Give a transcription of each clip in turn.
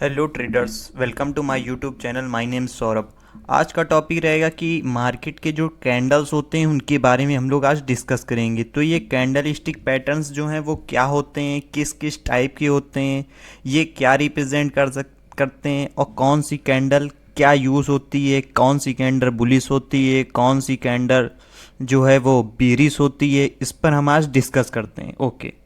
Hello traders, welcome to my YouTube channel. My name Saurabh. आज का topic रहेगा कि मार्केट के जो कैंडल्स होते हैं उनके बारे में हम लोग आज डिस्कस करेंगे। तो ये कैंडल स्टिक पैटर्न्स जो हैं वो क्या होते हैं, किस किस टाइप के होते हैं, ये क्या रिप्रेजेंट करते हैं और कौन सी कैंडल क्या यूज़ होती है, कौन सी कैंडल बुलिश होती है, कौन सी कैंडल जो है वो बीरिश होती है, इस पर हम आज डिस्कस करते हैं। ओके।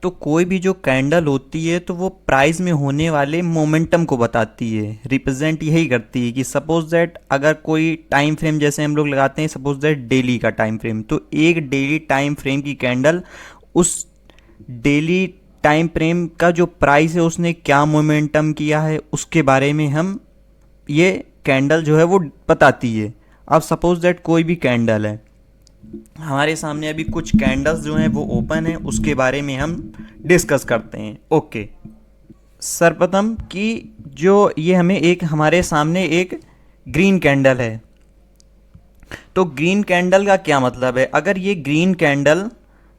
तो कोई भी जो कैंडल होती है तो वो प्राइस में होने वाले मोमेंटम को बताती है, रिप्रेजेंट यही करती है कि सपोज दैट अगर कोई टाइम फ्रेम जैसे हम लोग लगाते हैं, सपोज दैट डेली का टाइम फ्रेम, तो एक डेली टाइम फ्रेम की कैंडल उस डेली टाइम फ्रेम का जो प्राइस है उसने क्या मोमेंटम किया है उसके बारे में हम ये कैंडल जो है वो बताती है। अब सपोज दैट कोई भी कैंडल है, हमारे सामने अभी कुछ कैंडल्स जो हैं वो ओपन है, उसके बारे में हम डिस्कस करते हैं। ओके। सर्वप्रथम कि जो ये हमें एक हमारे सामने एक ग्रीन कैंडल है, तो ग्रीन कैंडल का क्या मतलब है? अगर ये green candle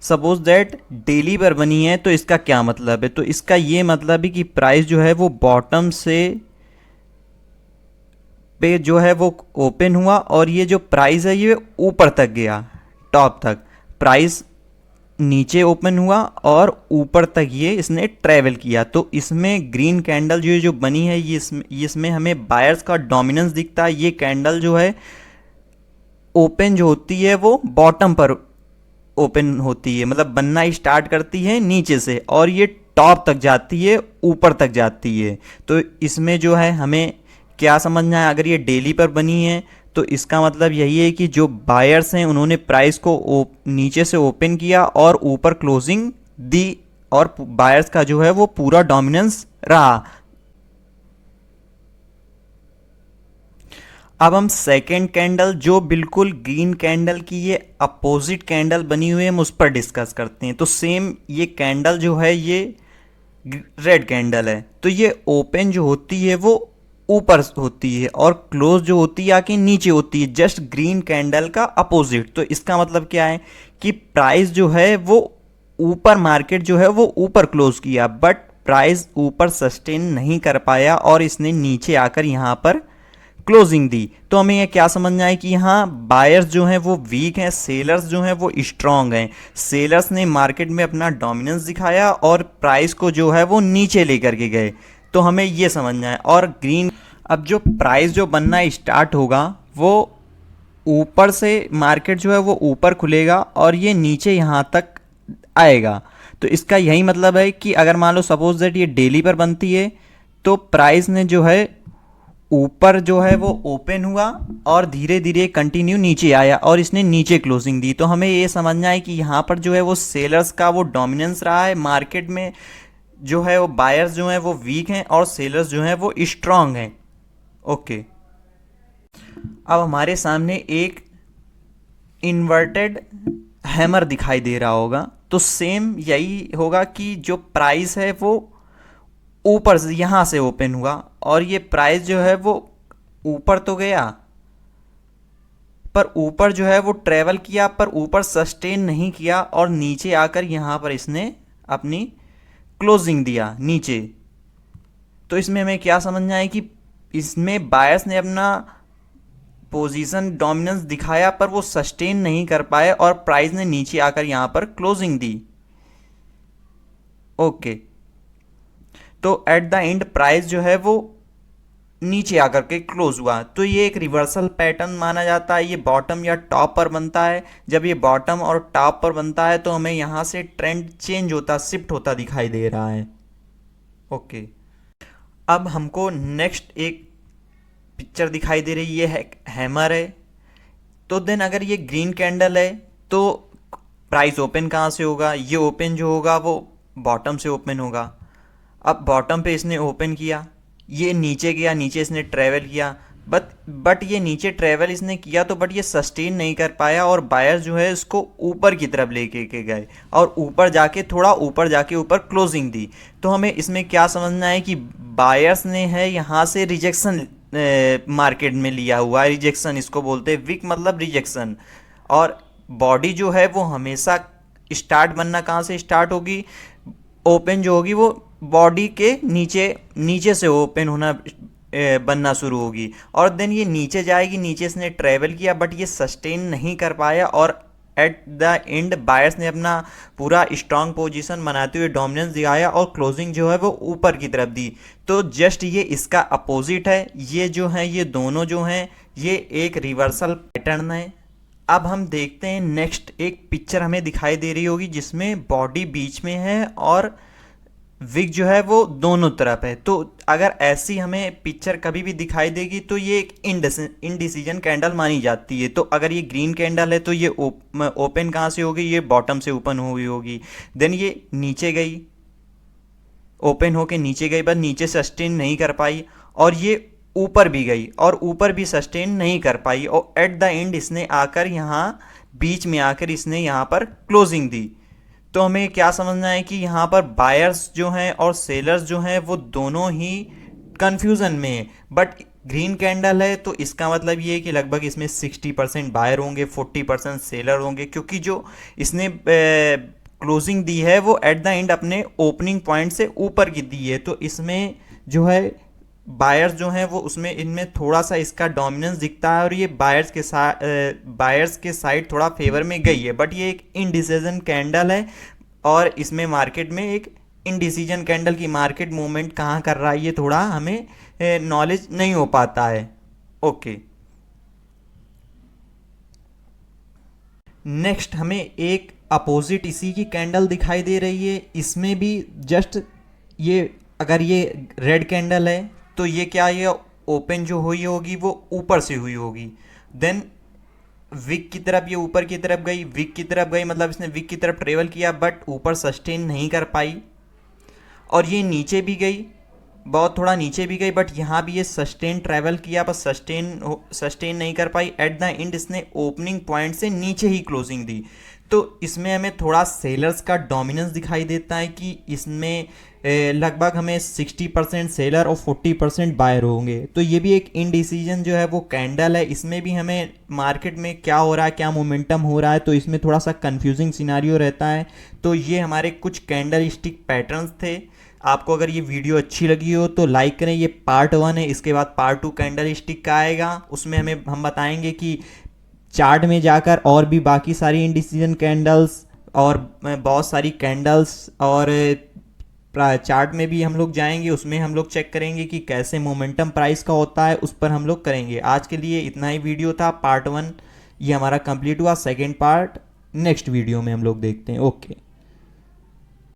suppose that daily पर बनी है तो इसका क्या मतलब है? तो इसका ये मतलब है कि प्राइस जो है वो बॉटम से पे जो है वो ओपन हुआ और ये जो प्राइस है ये ऊपर तक गया, टॉप तक। प्राइस नीचे ओपन हुआ और ऊपर तक ये इसने ट्रेवल किया। तो इसमें ग्रीन कैंडल जो बनी है ये इसमें हमें बायर्स का डोमिनेंस दिखता है। ये कैंडल जो है ओपन जो होती है वो बॉटम पर ओपन होती है, मतलब बनना स्टार्ट करती है नीचे से और ये टॉप तक जाती है, ऊपर तक जाती है। तो इसमें जो है हमें क्या समझना है, अगर ये डेली पर बनी है तो इसका मतलब यही है कि जो बायर्स हैं उन्होंने प्राइस को नीचे से ओपन किया और ऊपर क्लोजिंग दी और बायर्स का जो है वो पूरा डोमिनेंस रहा। अब हम सेकेंड कैंडल जो बिल्कुल ग्रीन कैंडल की ये अपोजिट कैंडल बनी हुई है हम उस पर डिस्कस करते हैं। तो सेम ये कैंडल जो है ये रेड कैंडल है, तो ये ओपन जो होती है वो ऊपर होती है और क्लोज जो होती है आके नीचे होती है, जस्ट ग्रीन कैंडल का अपोजिट। तो इसका मतलब क्या है कि प्राइस जो है वो ऊपर, मार्केट जो है वो ऊपर क्लोज किया बट प्राइस ऊपर सस्टेन नहीं कर पाया और इसने नीचे आकर यहाँ पर क्लोजिंग दी। तो हमें यह क्या समझना है कि यहाँ बायर्स जो हैं वो वीक हैं, सेलर्स जो हैं वो स्ट्रांग हैं। सेलर्स ने मार्केट में अपना डोमिनेंस दिखाया और प्राइस को जो है वो नीचे लेकर के गए। तो हमें ये समझना है। और ग्रीन, अब जो प्राइस जो बनना स्टार्ट होगा वो ऊपर से मार्केट जो है वो ऊपर खुलेगा और ये नीचे यहाँ तक आएगा। तो इसका यही मतलब है कि अगर मान लो सपोज दैट ये डेली पर बनती है तो प्राइस ने जो है ऊपर जो है वो ओपन हुआ और धीरे धीरे कंटिन्यू नीचे आया और इसने नीचे क्लोजिंग दी। तो हमें ये समझना है कि यहाँ पर जो है वो सेलर्स का वो डोमिनेंस रहा है मार्केट में, जो है वो बायर्स जो हैं वो वीक हैं और सेलर्स जो हैं वो स्ट्रांग हैं। ओके। अब हमारे सामने एक इन्वर्टेड हैमर दिखाई दे रहा होगा, तो सेम यही होगा कि जो प्राइस है वो ऊपर से यहाँ से ओपन हुआ और ये प्राइस जो है वो ऊपर तो गया पर ऊपर जो है वो ट्रेवल किया पर ऊपर सस्टेन नहीं किया और नीचे आकर यहाँ पर इसने अपनी क्लोजिंग दिया नीचे। तो इसमें हमें क्या समझना है कि इसमें बायर्स ने अपना पोजीशन डोमिनेंस दिखाया पर वो सस्टेन नहीं कर पाए और प्राइस ने नीचे आकर यहाँ पर क्लोजिंग दी। ओके। तो एट द एंड प्राइस जो है वो नीचे आकर के क्लोज हुआ। तो ये एक रिवर्सल पैटर्न माना जाता है। ये बॉटम या टॉप पर बनता है। जब ये बॉटम और टॉप पर बनता है तो हमें यहाँ से ट्रेंड चेंज होता, शिफ्ट होता दिखाई दे रहा है। ओके। अब हमको नेक्स्ट एक पिक्चर दिखाई दे रही है हैमर है। तो देन अगर ये ग्रीन कैंडल है तो प्राइस ओपन कहाँ से होगा? ये ओपन जो होगा वो बॉटम से ओपन होगा। अब बॉटम पे इसने ओपन किया, ये नीचे गया, नीचे इसने ट्रैवल किया बट ये नीचे ट्रैवल इसने किया तो बट ये सस्टेन नहीं कर पाया और बायर जो है इसको ऊपर की तरफ लेके के गए और ऊपर जाके थोड़ा ऊपर जाके ऊपर क्लोजिंग दी। तो हमें इसमें क्या समझना है कि बायर्स ने है यहाँ से रिजेक्शन मार्केट में लिया हुआ है। रिजेक्शन इसको बोलते हैं, विक मतलब रिजेक्शन। और बॉडी जो है वो हमेशा स्टार्ट बनना कहाँ से स्टार्ट होगी? ओपन जो होगी वो बॉडी के नीचे नीचे से ओपन होना बनना शुरू होगी और देन ये नीचे जाएगी। नीचे इसने ट्रेवल किया बट ये सस्टेन नहीं कर पाया और एट द एंड बायर्स ने अपना पूरा स्ट्रांग पोजीशन बनाते हुए डोमिनेंस दिखाया और क्लोजिंग जो है वो ऊपर की तरफ दी। तो जस्ट ये इसका अपोजिट है। ये जो है ये दोनों जो हैं ये एक रिवर्सल पैटर्न है। अब हम देखते हैं नेक्स्ट, एक पिक्चर हमें दिखाई दे रही होगी जिसमें बॉडी बीच में है और विग जो है वो दोनों तरफ है। तो अगर ऐसी हमें पिक्चर कभी भी दिखाई देगी तो ये एक इनडिसीजन कैंडल मानी जाती है। तो अगर ये ग्रीन कैंडल है तो ये ओपन कहाँ से होगी, ये बॉटम से ओपन हुई होगी। देन ये नीचे गई, ओपन होके नीचे गई, बस नीचे सस्टेन नहीं कर पाई और ये ऊपर भी गई और ऊपर भी सस्टेन नहीं कर पाई और एट द एंड इसने आकर यहाँ बीच में आकर इसने यहाँ पर क्लोजिंग दी। तो हमें क्या समझना है कि यहाँ पर बायर्स जो हैं और सेलर्स जो हैं वो दोनों ही कंफ्यूजन में है। बट ग्रीन कैंडल है तो इसका मतलब ये है कि लगभग इसमें 60% बायर होंगे, 40% सेलर होंगे, क्योंकि जो इसने क्लोजिंग दी है वो एट द एंड अपने ओपनिंग पॉइंट से ऊपर की दी है। तो इसमें जो है बायर्स जो हैं वो उसमें इनमें थोड़ा सा इसका डोमिनेंस दिखता है और ये बायर्स के साइड थोड़ा फेवर में गई है। बट ये एक इनडिसीजन कैंडल है और इसमें मार्केट में एक इनडिसीजन कैंडल की मार्केट मूवमेंट कहाँ कर रहा है ये थोड़ा हमें नॉलेज नहीं हो पाता है। ओके, नेक्स्ट हमें एक अपोजिट इसी की कैंडल दिखाई दे रही है। इसमें भी जस्ट ये अगर ये रेड कैंडल है तो ये क्या, ये ओपन जो हुई होगी वो ऊपर से हुई होगी। देन विक की तरफ ये ऊपर की तरफ गई, विक की तरफ गई, मतलब इसने विक की तरफ ट्रेवल किया बट ऊपर सस्टेन नहीं कर पाई और ये नीचे भी गई, बहुत थोड़ा नीचे भी गई बट यहाँ भी ये सस्टेन ट्रैवल किया पर सस्टेन नहीं कर पाई। एट द एंड इसने ओपनिंग पॉइंट से नीचे ही क्लोजिंग दी। तो इसमें हमें थोड़ा सेलर्स का डोमिनेंस दिखाई देता है कि इसमें लगभग हमें 60% सेलर और 40% बायर होंगे। तो ये भी एक इनडिसीजन जो है वो कैंडल है। इसमें भी हमें मार्केट में क्या हो रहा है, क्या मोमेंटम हो रहा है, तो इसमें थोड़ा सा कंफ्यूजिंग सिनारियो रहता है। तो ये हमारे कुछ कैंडल स्टिक पैटर्न्स थे। आपको अगर ये वीडियो अच्छी लगी हो तो लाइक करें। ये पार्ट 1 है, इसके बाद पार्ट 2 कैंडल स्टिक का आएगा। उसमें हम बताएंगे कि चार्ट में जाकर और भी बाकी सारी इनडिसीजन कैंडल्स और बहुत सारी कैंडल्स और चार्ट में भी हम लोग जाएंगे, उसमें हम लोग चेक करेंगे कि कैसे मोमेंटम प्राइस का होता है, उस पर हम लोग करेंगे। आज के लिए इतना ही वीडियो था, पार्ट 1 ये हमारा कंप्लीट हुआ। सेकेंड पार्ट नेक्स्ट वीडियो में हम लोग देखते हैं। ओके।